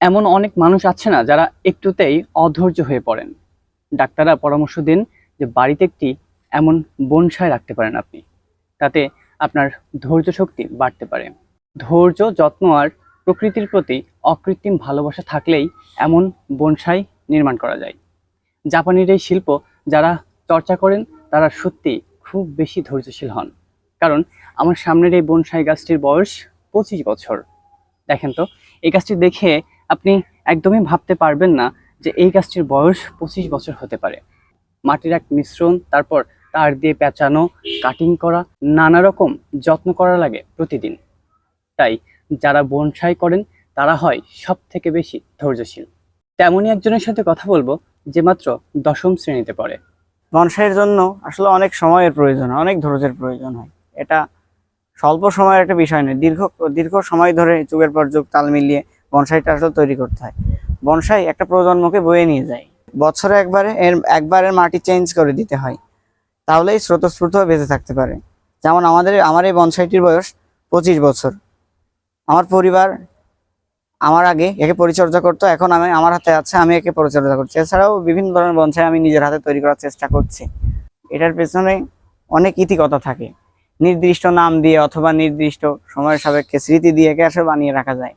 এমন অনেক মানুষ আছে না যারা একটুতেই অধৈর্য হয়ে পড়েন। ডাক্তাররা পরামর্শ দেন যে বাড়িতে একটি এমন বনসাই রাখতে পারেন আপনি, তাতে আপনার ধৈর্য শক্তি বাড়তে পারে। ধৈর্য, যত্ন আর প্রকৃতির প্রতি অকৃত্রিম ভালোবাসা থাকলেই এমন বনসাই নির্মাণ করা যায়। জাপানের এই শিল্প যারা চর্চা করেন তারা সত্যি খুব বেশি ধৈর্যশীল হন। কারণ আমার সামনের এই বনসাই গাছটির বয়স 25 বছর। দেখেন তো, এই গাছটি দেখে আপনি একদমই ভাবতে পারবেন না যে এই গাছটির বয়স 25 বছর হতে পারে। মাটির এক মিশ্রণ, তারপর তার দিয়ে পেঁচানো, কাটিং করা, নানা রকম যত্ন করা লাগে প্রতিদিন। তাই যারা বনসাই করেন তারা হয় সব থেকে বেশি ধৈর্যশীল। তেমনই একজনের সাথে কথা বলবো যে মাত্র 10ম শ্রেণীতে পড়ে। বনসাইয়ের জন্য আসলে অনেক সময়ের প্রয়োজন হয়, অনেক ধৈর্যের প্রয়োজন হয়। এটা স্বল্প সময়ের একটা বিষয় নয়, দীর্ঘ দীর্ঘ সময় ধরে যুগের পর যুগ তাল মিলিয়ে বনসাইটা আসলে তৈরি করতে হয়। বনসাই একটা প্রজন্মকে বয়ে নিয়ে যায়। বছরে একবারের মাটি চেঞ্জ করে দিতে হয়, তাহলেই স্রোতস্ফূর্ত হয়ে বেঁচে থাকতে পারে। যেমন আমার এই বনসাইটির বয়স 25 বছর। আমার পরিবার আমার আগে একে পরিচর্যা করতো, এখন আমার হাতে আছে, আমি একে পরিচর্যা করছি। এছাড়াও বিভিন্ন ধরনের বনসাই আমি নিজের হাতে তৈরি করার চেষ্টা করছি। এটার পেছনে অনেক ইতিকথা থাকে। নির্দিষ্ট নাম দিয়ে অথবা নির্দিষ্ট সময়ের সাপেক্ষে স্মৃতি দিয়ে একে আসলে বানিয়ে রাখা যায়।